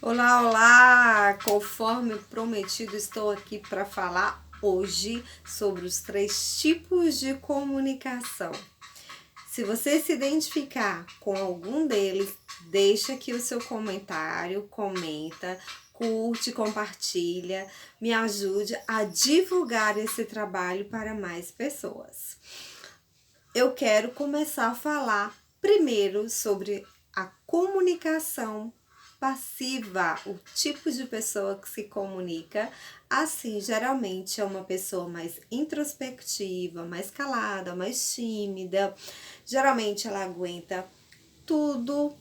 Olá, olá! Conforme prometido, estou aqui para falar hoje sobre os 3 tipos de comunicação. Se você se identificar com algum deles, deixa aqui o seu comentário, comenta, curte, compartilha, me ajude a divulgar esse trabalho para mais pessoas. Eu quero começar a falar primeiro sobre a comunicação passiva, o tipo de pessoa que se comunica assim. Geralmente é uma pessoa mais introspectiva, mais calada, mais tímida. Geralmente ela aguenta tudo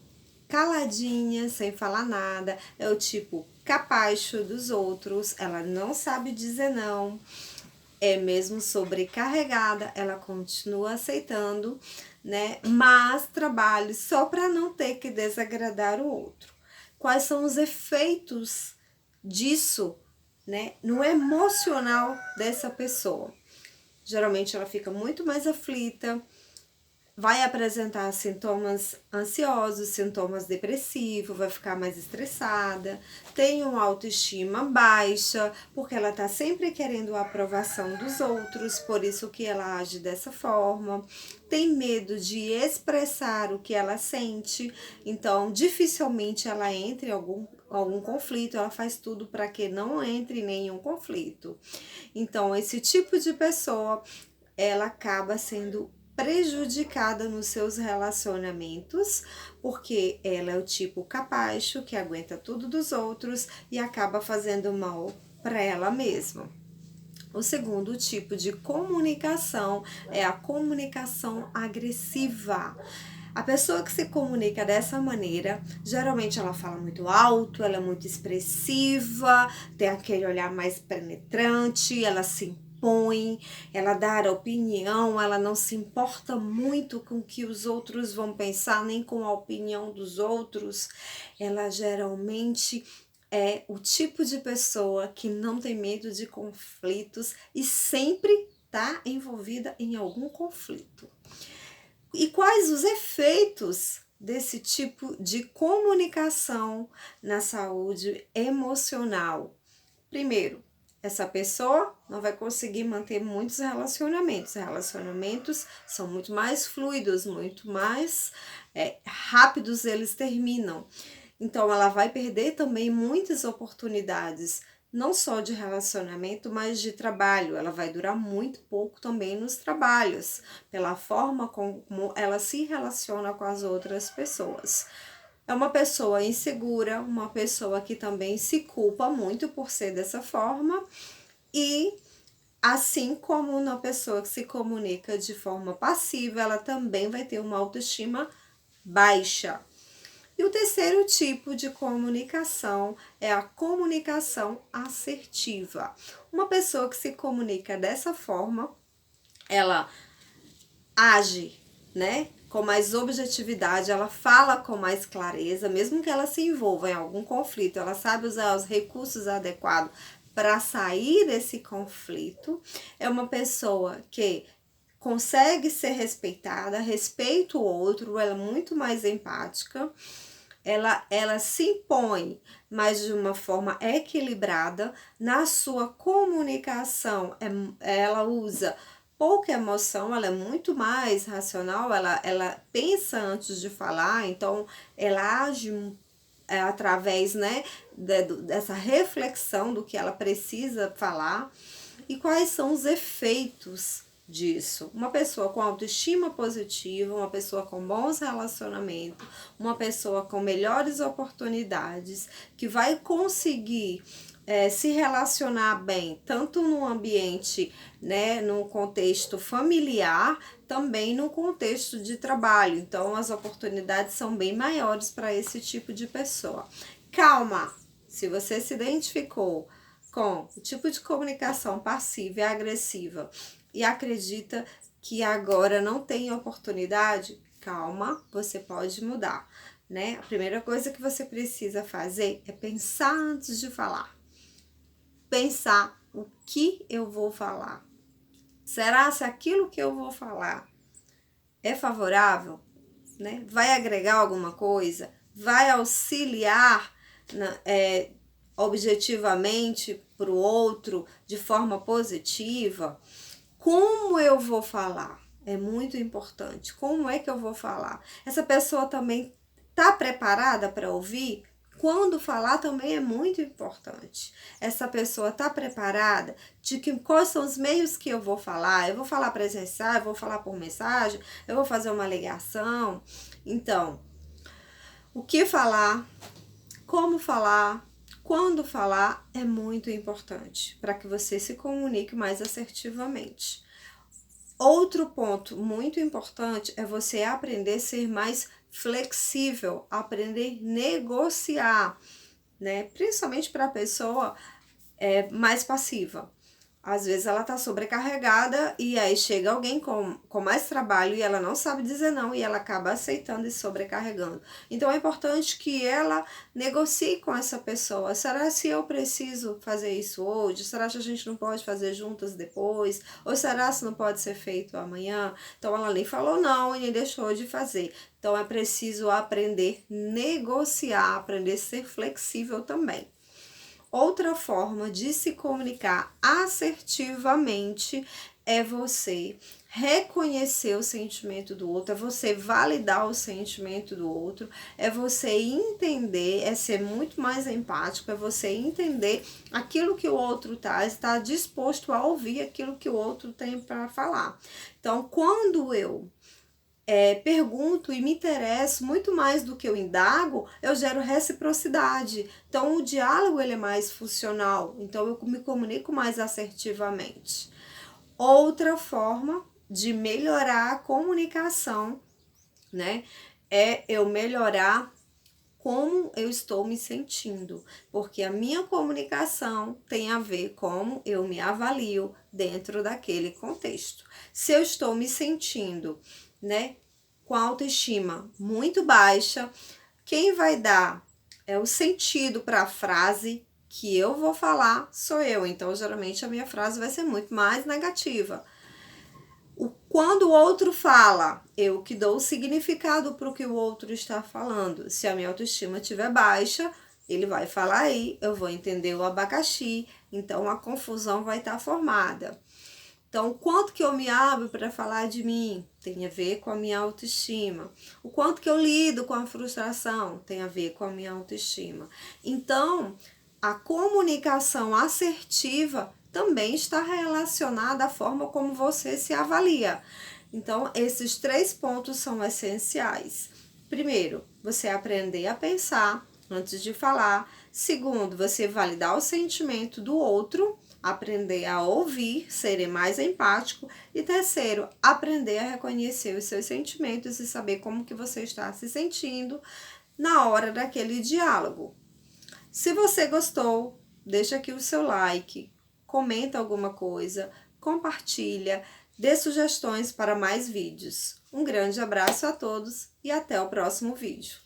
caladinha, sem falar nada. É o tipo capacho dos outros, ela não sabe dizer não. É mesmo sobrecarregada, ela continua aceitando, né? Mas trabalhe só para não ter que desagradar o outro. Quais são os efeitos disso, né, no emocional dessa pessoa? Geralmente ela fica muito mais aflita, vai apresentar sintomas ansiosos, sintomas depressivos, vai ficar mais estressada, tem uma autoestima baixa, porque ela tá sempre querendo a aprovação dos outros, por isso que ela age dessa forma. Tem medo de expressar o que ela sente, então dificilmente ela entra em algum conflito, ela faz tudo para que não entre em nenhum conflito. Então, esse tipo de pessoa, ela acaba sendo prejudicada nos seus relacionamentos, porque ela é o tipo capacho que aguenta tudo dos outros e acaba fazendo mal para ela mesma. O segundo tipo de comunicação é a comunicação agressiva. A pessoa que se comunica dessa maneira, geralmente ela fala muito alto, ela é muito expressiva, tem aquele olhar mais penetrante, ela se impõe, ela dá a opinião, ela não se importa muito com o que os outros vão pensar, nem com a opinião dos outros. Ela geralmente é o tipo de pessoa que não tem medo de conflitos e sempre está envolvida em algum conflito. E quais os efeitos desse tipo de comunicação na saúde emocional? Primeiro, essa pessoa não vai conseguir manter muitos relacionamentos. Relacionamentos são muito mais fluidos, muito mais rápidos, eles terminam. Então, ela vai perder também muitas oportunidades, não só de relacionamento, mas de trabalho. Ela vai durar muito pouco também nos trabalhos, pela forma como ela se relaciona com as outras pessoas. É uma pessoa insegura, uma pessoa que também se culpa muito por ser dessa forma, e assim como uma pessoa que se comunica de forma passiva, ela também vai ter uma autoestima baixa. E o terceiro tipo de comunicação é a comunicação assertiva. Uma pessoa que se comunica dessa forma, ela age, né, com mais objetividade, ela fala com mais clareza, mesmo que ela se envolva em algum conflito, ela sabe usar os recursos adequados para sair desse conflito. É uma pessoa que consegue ser respeitada, respeita o outro, ela é muito mais empática. Ela se impõe, mas de uma forma equilibrada. Na sua comunicação, ela usa pouca emoção, ela é muito mais racional, ela pensa antes de falar, então ela age através, né, dessa reflexão do que ela precisa falar. E quais são os efeitos disso? Uma pessoa com autoestima positiva, uma pessoa com bons relacionamentos, uma pessoa com melhores oportunidades, que vai conseguir se relacionar bem, tanto no ambiente, né, no contexto familiar, também no contexto de trabalho. Então, as oportunidades são bem maiores para esse tipo de pessoa. Calma! Se você se identificou com o tipo de comunicação passiva e agressiva e acredita que agora não tem oportunidade, calma, você pode mudar, né? A primeira coisa que você precisa fazer é pensar antes de falar. Pensar o que eu vou falar. Será se aquilo que eu vou falar é favorável, né? Vai agregar alguma coisa? Vai auxiliar objetivamente para o outro, de forma positiva, como eu vou falar? É muito importante. Como é que eu vou falar? Essa pessoa também está preparada para ouvir? Quando falar também é muito importante. Essa pessoa está preparada de que quais são os meios que eu vou falar? Eu vou falar presencial, eu vou falar por mensagem, eu vou fazer uma ligação. Então, o que falar, como falar, quando falar é muito importante para que você se comunique mais assertivamente. Outro ponto muito importante é você aprender a ser mais flexível, aprender a negociar, né? Principalmente para a pessoa mais passiva. Às vezes ela tá sobrecarregada e aí chega alguém com mais trabalho e ela não sabe dizer não e ela acaba aceitando e sobrecarregando. Então é importante que ela negocie com essa pessoa. Será se eu preciso fazer isso hoje? Será que a gente não pode fazer juntas depois? Ou será se não pode ser feito amanhã? Então ela nem falou não e nem deixou de fazer. Então é preciso aprender a negociar, aprender a ser flexível também. Outra forma de se comunicar assertivamente é você reconhecer o sentimento do outro, é você validar o sentimento do outro, é você entender, é ser muito mais empático, é você entender aquilo que o outro está disposto a ouvir aquilo que o outro tem para falar. Então, quando eu pergunto e me interesso muito mais do que eu indago, eu gero reciprocidade. Então, o diálogo ele é mais funcional. Então, eu me comunico mais assertivamente. Outra forma de melhorar a comunicação, né, é eu melhorar como eu estou me sentindo, porque a minha comunicação tem a ver com como eu me avalio dentro daquele contexto. Se eu estou me sentindo, né, com a autoestima muito baixa, quem vai dar o sentido para a frase que eu vou falar sou eu. Então, geralmente, a minha frase vai ser muito mais negativa. Quando o outro fala, eu que dou o significado para o que o outro está falando. Se a minha autoestima estiver baixa, ele vai falar aí, eu vou entender o abacaxi, então a confusão vai estar formada. Então, o quanto que eu me abro para falar de mim tem a ver com a minha autoestima. O quanto que eu lido com a frustração tem a ver com a minha autoestima. Então, a comunicação assertiva também está relacionada à forma como você se avalia. Então, esses 3 pontos são essenciais. Primeiro, você aprender a pensar antes de falar. Segundo, você validar o sentimento do outro, aprender a ouvir, ser mais empático. E terceiro, aprender a reconhecer os seus sentimentos e saber como que você está se sentindo na hora daquele diálogo. Se você gostou, deixa aqui o seu like, comenta alguma coisa, compartilha, dê sugestões para mais vídeos. Um grande abraço a todos e até o próximo vídeo.